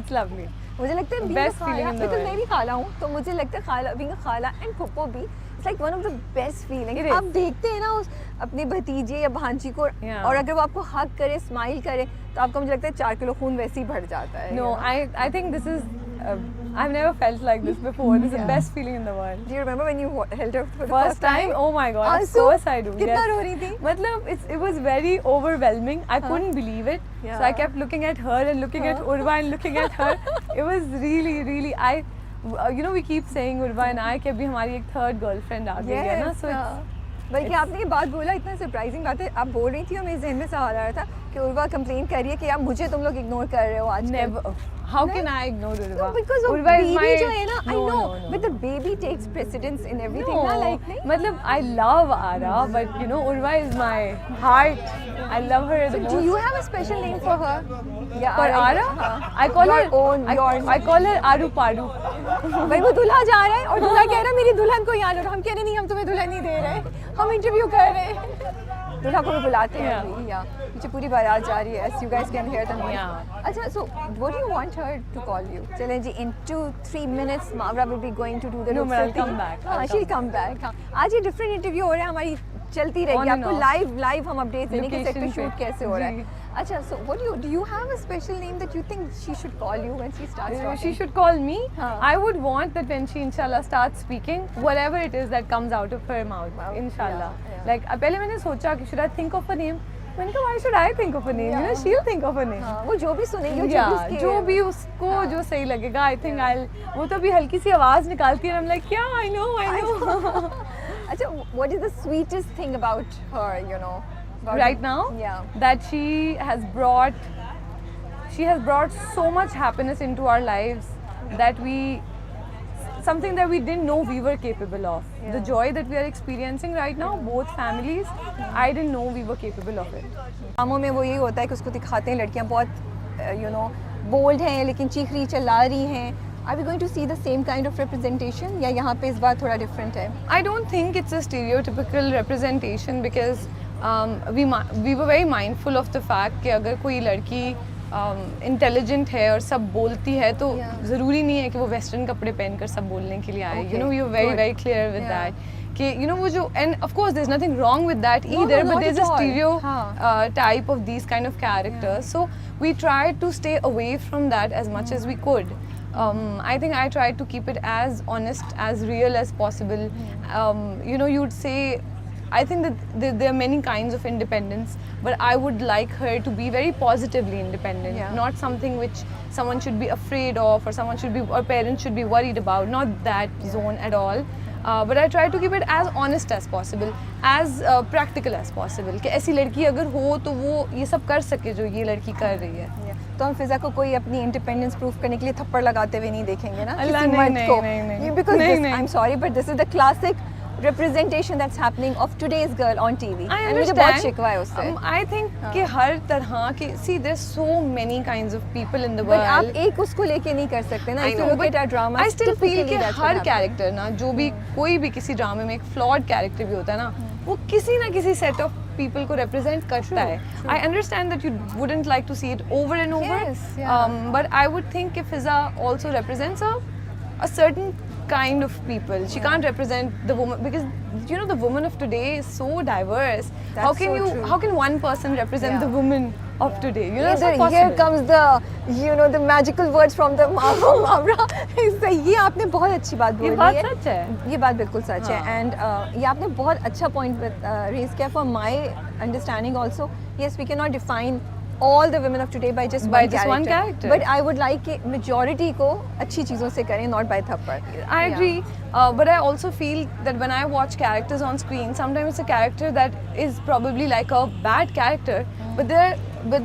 It's lovely. मुझे लगता है Best feeling in the because world. मैं भी खाला हूँ तो मुझे लगता है खाला being a खाला and फुप्पो भी it's like one of the best feelings. It is. आप देखते हैं ना उस अपने भतीजे या भांजी को Yeah. और अगर वो आपको हक करे स्माइल करे तो आपका मुझे लगता है 4 किलो खून वैसे ही बढ़ जाता है. No, I think this is. I've never felt like this before. This is the Yeah. best feeling in the world. Do you remember when you held her for the First time, oh my god, of आंसू? course I do. कितना Yes. रो रही थी? मतलब it was very overwhelming. I couldn't believe it. So I Yeah. kept looking at her and looking at Urva and looking at her. It was really you know we keep saying Urva and I कि अभी हमारी एक third girlfriend आ गई है ना. So बल्कि आपने ये बात बोला इतना सरप्राइजिंग बात है आप बोल रही थी और मेरे जहन में सवाल आ रहा था कि उर्वा कंप्लेन कर रही है कि यार मुझे तुम लोग इग्नोर कर रहे हो आज never. How can I ignore Urva? No, because of Urva is baby my जो है ना I no, know no, no. but the baby takes precedence in everything No, ना like नहीं मतलब I love Ara, but you know Urva is my heart. I love her the most. do you have a special name for her या For Ara, हाँ. I call Your her own, yours. I call her Aru Paru. भाई वो दूल्हा जा रहा है और दूल्हा कह रहा है मेरी दुल्हन को यहाँ लो हम कह रहे नहीं हम तुम्हें दुल्हन नहीं दे रहे हम इंटरव्यू कर रहे हैं दूल्हा को भी बुलाते हैं Yeah. अभी या पीछे पूरी बारात जा रही है as you guys can hear the noise. Yeah. अच्छा so what do you want her to call you? चलें जी in 2-3 minutes Mavra will be going to do the No, lip but I'll syncing. come back. हाँ I'll she'll come come back. हाँ आज ये different interview हो रहा है हमारी चलती रहेगी On and आपको off. लाइव हम अपडेट देने के सेट पे Location शूट पे. कैसे हो रहा जी. है अच्छा so what do you have a special name that you think she should call you when she starts talking? She should call me. हाँ. I would want that when she inshallah starts speaking, whatever it is that comes out of her mouth, Wow. inshallah. Yeah, yeah. Like पहले मैंने सोचा कि should I think of a name? मैंने कहा why should I think of a name? You know Yeah. she'll think of a name. हाँ वो जो भी सुनेगी जो भी Yeah, उसके जो भी उसको जो सही लगेगा I think I'll वो तो अभी हल्की सी आवाज निकालती है and I'm like yeah I know अच्छा what is the sweetest thing about her you know about right now yeah that she has brought so much happiness into our lives that we something that we didn't know we were capable of. The Yeah. joy that we are experiencing right now, both families, I didn't know we were capable of it. ड्रामों में वो यही होता है कि उसको दिखाते हैं लड़कियां बहुत यू नो बोल्ड हैं लेकिन चीख रही चिल्ला रही हैं Are we going to see the same kind of representation या यहाँ पे इस बार थोड़ा different है I don't think it's a stereotypical representation because we were very mindful of the fact कि अगर कोई लड़की इंटेलिजेंट है और सब बोलती है तो Yeah. ज़रूरी नहीं है कि वो वेस्टर्न कपड़े पहनकर सब बोलने के लिए आए Okay, you know you very good. Very clear with Yeah. That कि यू नो वो जो and of course there is nothing wrong with that No, either no, but not there is at a all. Stereo हाँ. Type of these kind of characters so we tried to stay away from that as much as we could I think I tried to keep it as honest, as real as possible. You know, you'd say, I think that there are many kinds of independence, but I would like her to be very positively independent, Yeah. not something which someone should be afraid of or someone should be, or parents should be worried about, not that zone at all. But I try to keep it as honest as possible, as practical as possible. कि ऐसी लड़की अगर हो तो वो ये सब कर सके जो ये लड़की कर रही है. Yeah. तो हम फिजा को कोई अपनी इंडिपेंडेंस प्रूफ करने के लिए थप्पड़ लगाते हुए नहीं देखेंगे ना अल्लाह, किसी नहीं, मर्द नहीं, को नहीं, नहीं. बिकॉज नहीं, नहीं. I am sorry but this is the classic representation that's happening of today's girl on TV I and मुझे बहुत understand. शिकवा है उससे I think कि हर तरह के see there's so many kinds of people in the but world. आप एक उसको लेके नहीं कर सकते ना I if know, you look but at our dramas I still feel typically कि that's what her happens. Character ना जो भी कोई भी किसी ड्रामे में एक फ्लॉड कैरेक्टर भी होता है ना वो किसी ना किसी सेट ऑफ पीपल को रिप्रेजेंट करता है. I understand that you wouldn't like to see it over and over Yes, yeah. But I would think कि Fiza also represents a certain kind of people. She can't represent the woman because you know the woman of today is so diverse. That's How can so true. how can one person represent Yeah. the woman of today? You know, it's Here, not here possible. comes the you know the magical words from the Mavra. ये आपने बहुत अच्छी बात बोली ये है. बात सच है. ये बात बिल्कुल सच है हाँ. एंड ये आपने बहुत अच्छा पॉइंट रेज किया for my understanding also yes we can not define all the women of today by just By one just one character. character. But I would like कि majority को अच्छी चीज़ों से करें not by थप्पड़. I agree, but I also feel that when I watch characters on screen, sometimes it's a character that is probably like a bad character, but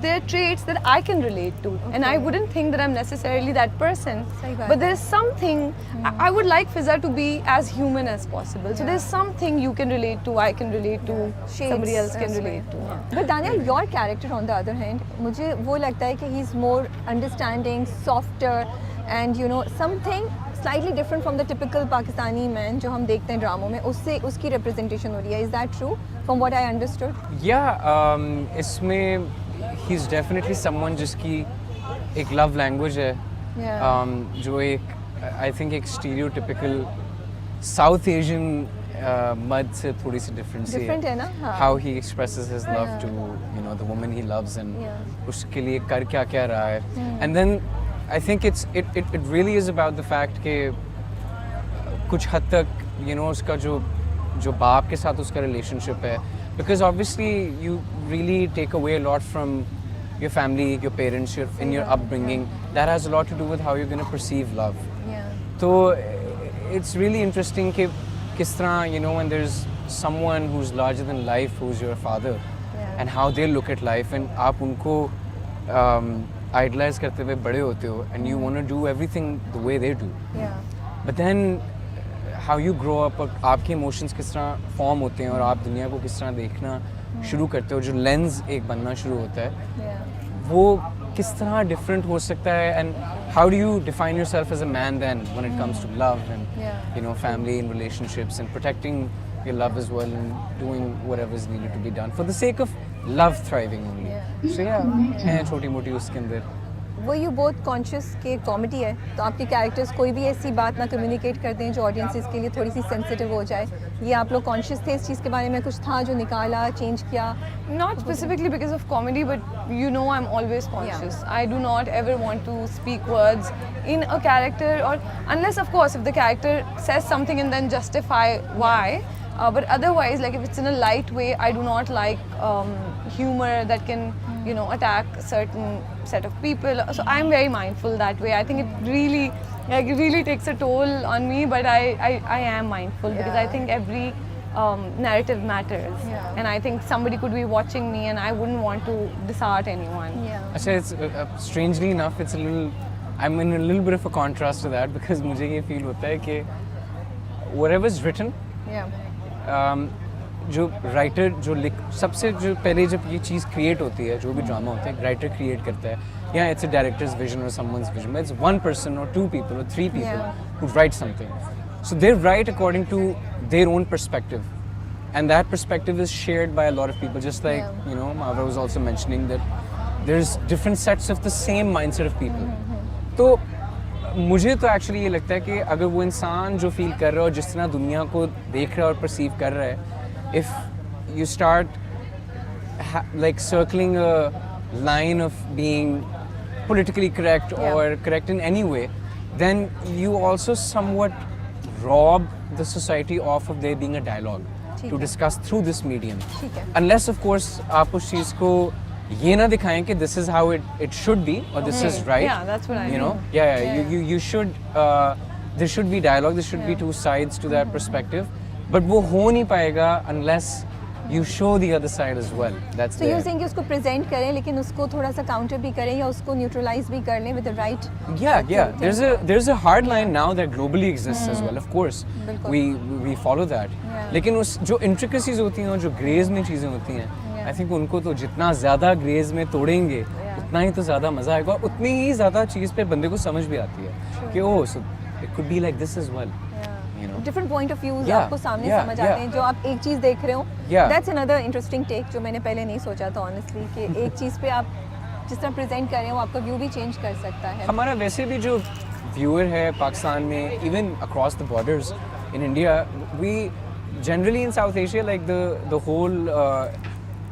they're traits that I can relate to, and I Okay. wouldn't think that I'm necessarily that person. सही बात But there's something I would like Fiza to be as human as possible. So Yeah. there's something you can relate to, I can relate to, Shades somebody else can उसमें. relate to. हाँ. But Daniel, your character on the other hand, मुझे वो लगता है कि he is more understanding, softer, and you know something slightly different from the typical Pakistani man जो हम देखते हैं ड्रामों में उससे उसकी representation हो रही है. Is that true? From what I understood. इसमें he's definitely someone जिसकी एक love language है Yeah. जो एक आई थिंक एक स्टीरियोटिपिकल साउथ एशियन मर्द से थोड़ी सी डिफरेंट सी Different है ना? हाँ. how he expresses his love Yeah. to the woman he loves and Yeah. उसके लिए कर क्या क्या रहा है and then I think it really is about the fact कि कुछ हद तक उसका जो बाप के साथ उसका रिलेशनशिप है because obviously you really take away a lot from your family, your parents, in your upbringing. That has a lot to do with how you're going to perceive love. Yeah. So it's really interesting कि किस तरह when there's someone who's larger than life who's your father Yeah. and how they look at life and आप उनको idolize करते हुए बड़े होते हो and you want to do everything the way they do. Yeah. But then how you grow up और आपके emotions किस तरह form होते हैं और आप दुनिया को किस तरह देखना शुरू करते हो जो lens एक बनना शुरू होता है Yeah. वो किस तरह डिफरेंट हो सकता है and how do you define yourself as a man then when it comes to love and family and relationships and protecting your love as well and doing whatever is needed to be done for the sake of love thriving only so या है छोटी मोटी उसके अंदर वो you बहुत conscious के comedy है तो आपके कैरेक्टर्स कोई भी ऐसी बात ना कम्युनिकेट करते हैं जो ऑडियंसेस के लिए थोड़ी सी सेंसिटिव हो जाए ये आप लोग कॉन्शियस थे इस चीज़ के बारे में कुछ था जो निकाला चेंज किया Not specifically because of comedy, but I'm always conscious. I do not ever want to speak words in a character, or unless, of course, if the character says something and then justify why. But otherwise, like if it's in a light way, I do not like humor that can, attack certain set of people. So I'm very mindful that way. I think it really takes a toll on me, but I am mindful because I Yeah. think every narrative matters, Yeah. and I think somebody could be watching me, and I wouldn't want to disheart anyone. Yeah. अच्छा it's strangely enough it's a little I'm in a little bit of a contrast to that because मुझे ये feel होता है कि whatever's written Yeah. जो writer सबसे जो पहले जब ये चीज़ क्रिएट होती है जो भी ड्रामा होता है राइटर क्रिएट करता है या इट्स अ डायरेक्टर्स विजन और someone's vision it's one person और टू पीपल और three people who write something so they write according to their own perspective and that perspective is shared by a lot of people just like Mavra was also mentioning that there's different sets of the same mindset of people तो मुझे तो actually ये लगता है कि अगर वो इंसान जो फील कर रहा है और जिस तरह दुनिया को देख रहा है और परसीव कर रहा है if you start like circling a line of being politically correct or correct in any way then you also somewhat rob the society of there being a dialogue to discuss through this medium unless of course आप उस चीज़ को ये ना दिखाएं कि this is how it should be or this is right. Yeah, that's what I you mean. know. Yeah. You should. There should be dialogue. There should be two sides to that perspective. But वो हो नहीं पाएगा unless you show the other side as well. That's So there. you're saying कि उसको present करें लेकिन उसको थोड़ा सा काउंटर भी करें या उसको न्यूट्रलाइज भी कर लें with the right. Yeah. There's a hard line now that globally exists as well. Of course, we follow that. Yeah. लेकिन उस जो intricacies होती हैं और जो ग्रेज में चीज़ें होती हैं I think उनको तो जितना ज़्यादा ग्रेज में तोड़ेंगे उतना ही तो ज़्यादा मज़ा आएगा और उतनी ही ज़्यादा चीज़ पे बंदे को समझ भी आती है कि ओह so it could be like this as well. Different point of views Yeah, आपको सामने yeah, समझ yeah. आते हैं जो आप एक चीज़ देख रहे हो Yeah. That's another interesting take जो मैंने पहले नहीं सोचा था ऑनेस्टली कि एक चीज़ पे आप जिस तरह प्रेजेंट कर रहे हो आपका व्यू भी चेंज कर सकता है हमारा वैसे भी जो व्यूअर है पाकिस्तान में even across the borders in India we generally in South Asia like the whole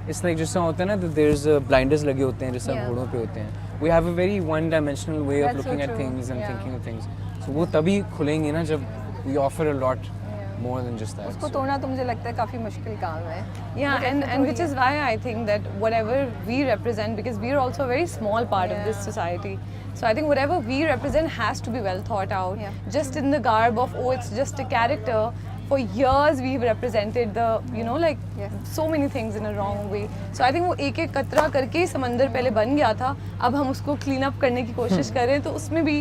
it's like जिस तरह होता है ना देयर इज ब्लाइंडर्स लगे होते हैं जिस तरह Yeah. घोड़ों पे होते हैं we have a very one dimensional way of That's so looking at true. Things and Yeah. Thinking of things so वो तभी खुलेंगे ना जब we offer a lot more than just that उसको तोड़ना तो मुझे लगता है काफ़ी मुश्किल काम है Yeah, and which is why I think that whatever we represent, because we are also a very small part of this society. So I think whatever we represent has to be well thought out. Yeah. Just in the garb of it's just a character. For years we've represented the so many things in a wrong way. So I think वो एक एक कतरा करके ही समंदर पहले बन गया था अब हम उसको क्लीन अप करने की कोशिश करें तो उसमें भी